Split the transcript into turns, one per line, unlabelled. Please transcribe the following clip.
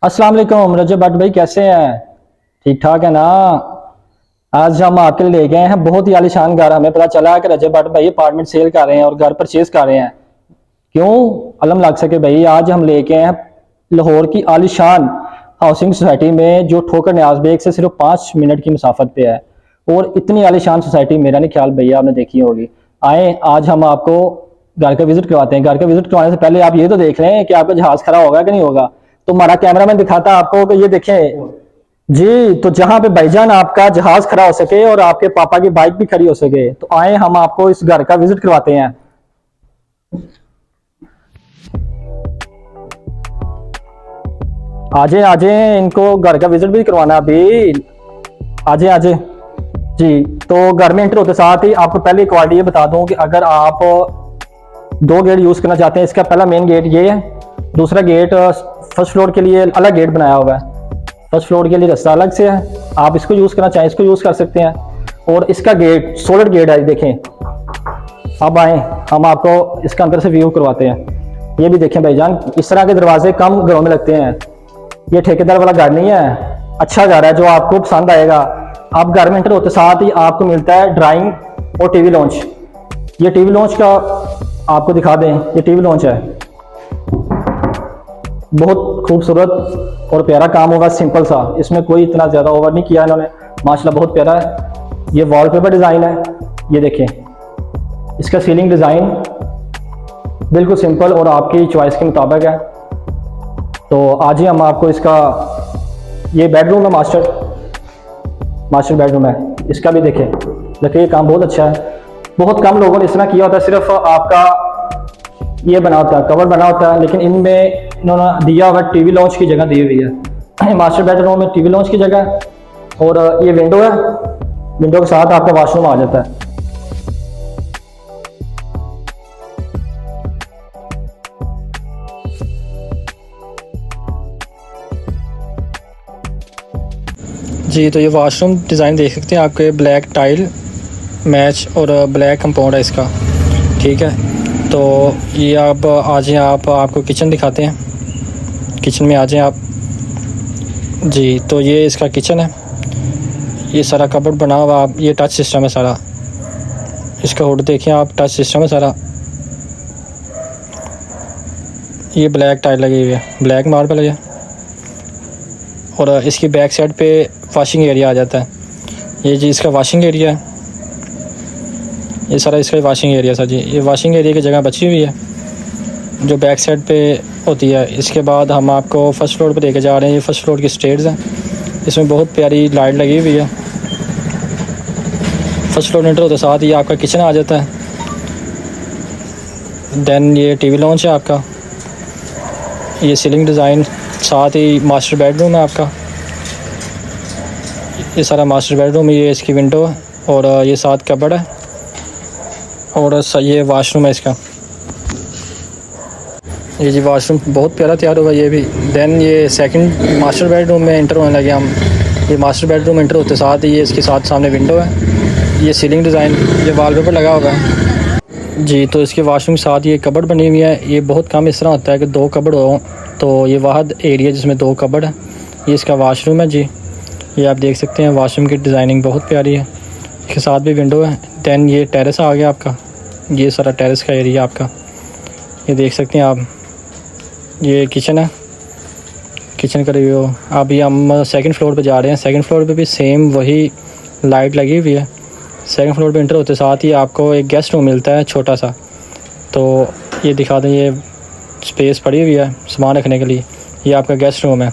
अस्सलाम वालेकुम रजब भट्ट भाई, कैसे हैं? ठीक ठाक है ना? आज हम आपके लिए ले गए हैं बहुत ही आलीशान घर। हमें पता चला है कि रजब भट्ट भाई अपार्टमेंट सेल कर रहे हैं और घर परचेज कर रहे हैं। क्यों अलम लग सके भाई, आज हम लेके हैं लाहौर की आलीशान हाउसिंग सोसाइटी में जो ठोकर न्याज बेग से सिर्फ 5 मिनट की मुसाफत पे है। और इतनी आलीशान सोसाइटी मेरा नहीं ख्याल भैया आपने देखी होगी। आए आज हम आपको घर का विजिट करवाते हैं। घर का विजिट करवाने से पहले आप ये तो देख लें कि आपका जहाज खड़ा होगा कि नहीं होगा। तो हमारा कैमरामैन दिखाता आपको कि ये देखें जी, तो जहां पे भाईजान आपका जहाज खड़ा हो सके और आपके पापा की बाइक भी खड़ी हो सके, तो आए हम आपको इस घर का विजिट करवाते हैं। आजे आजे, इनको घर का विजिट भी करवाना अभी। आजे आजे जी। तो घर में एंटर होते साथ ही आपको पहले क्वालिटी ये बता दूं कि अगर आप 2 गेट यूज करना चाहते हैं, इसका पहला मेन गेट ये है। दूसरा गेट फर्स्ट फ्लोर के लिए अलग गेट बनाया हुआ है। फर्स्ट फ्लोर के लिए रास्ता अलग से है, आप इसको यूज करना चाहें इसको यूज कर सकते हैं। और इसका गेट सोलर गेट है, देखें। अब आए हम आपको इसका अंदर से व्यू करवाते हैं। ये भी देखें भाईजान, इस तरह के दरवाजे कम घरों में लगते हैं। ये ठेकेदार वाला घर नहीं है, अच्छा घर है जो आपको पसंद आएगा। आप घर में एंटर होते साथ ही आपको मिलता है ड्राइंग और टीवी लॉन्च। ये टीवी लॉन्च का आपको दिखा दें, ये टीवी लॉन्च है, बहुत खूबसूरत और प्यारा काम होगा, सिंपल सा, इसमें कोई इतना ज़्यादा ओवर नहीं किया इन्होंने, माशाल्लाह बहुत प्यारा है। ये वॉलपेपर डिज़ाइन है, ये देखें। इसका सीलिंग डिज़ाइन बिल्कुल सिंपल और आपकी चॉइस के मुताबिक है। तो आज ही हम आपको इसका, ये बेडरूम है, मास्टर बेडरूम है, इसका भी देखें। देखिए ये काम बहुत अच्छा है। बहुत कम लोगों ने इस तरह किया होता है, सिर्फ आपका ये बना होता है, कवर बना होता है, लेकिन इनमें इन्होंने दिया हुआ टीवी लॉन्च की जगह दी हुई है। मास्टर बेडरूम में टीवी लॉन्च की जगह, और ये विंडो है, विंडो के साथ आपका वॉशरूम आ जाता है। जी, तो ये वॉशरूम डिज़ाइन देख सकते हैं, आपके ब्लैक टाइल मैच और ब्लैक कंपाउंड है इसका, ठीक है। तो ये आप आ जाएँ, आपको किचन दिखाते हैं। किचन में आ जाएँ आप जी। तो ये इसका किचन है, ये सारा कबर्ड बना हुआ, आप ये टच सिस्टम है सारा। इसका हुड देखें आप, टच सिस्टम है सारा। ये ब्लैक टाइल लगी हुई है, ब्लैक मार्बल है। और इसकी बैक साइड पे वॉशिंग एरिया आ जाता है। ये जी इसका वॉशिंग एरिया है, ये सारा इसका वॉशिंग एरिया था जी। ये वॉशिंग एरिया की जगह बची हुई है जो बैक साइड पे होती है। इसके बाद हम आपको फर्स्ट फ्लोर पे लेके जा रहे हैं। ये फर्स्ट फ्लोर की स्टेयर्स हैं, इसमें बहुत प्यारी लाइट लगी हुई है। फर्स्ट फ्लोर एंटर होते साथ ही आपका किचन आ जाता है। देन ये टीवी लॉन्च है आपका, ये सीलिंग डिज़ाइन, साथ ही मास्टर बेडरूम है आपका। ये सारा मास्टर बेडरूम है, ये इसकी विंडो है और ये साथ कबर्ड है और ये वाशरूम है इसका। ये जी वाशरूम बहुत प्यारा तैयार होगा ये भी। देन ये सेकंड मास्टर बेडरूम में इंटर होने लगे हम। ये मास्टर बेडरूम इंटर होते साथ ये इसके साथ सामने विंडो है, ये सीलिंग डिज़ाइन, ये वॉलपेपर लगा होगा जी। तो इसके वाशरूम के साथ ये कबर्ड बनी हुई है। ये बहुत कम इस तरह होता है कि 2 कबर्ड हो, तो ये वाहद एरिया जिसमें 2 कबर्ड है। ये इसका वाशरूम है जी, ये आप देख सकते हैं। वाशरूम की डिज़ाइनिंग बहुत प्यारी है, इसके साथ भी विंडो है। दैन ये टेरेस आ गया आपका, ये सारा टेरेस का एरिया आपका, ये देख सकते हैं आप। ये किचन है, किचन का रिव्यू। अभी हम सेकंड फ्लोर पे जा रहे हैं। सेकंड फ्लोर पे भी सेम वही लाइट लगी हुई है। सेकंड फ्लोर पे एंटर होते साथ ही आपको एक गेस्ट रूम मिलता है छोटा सा। तो ये दिखा दें, ये स्पेस पड़ी हुई है सामान रखने के लिए, ये आपका गेस्ट रूम है।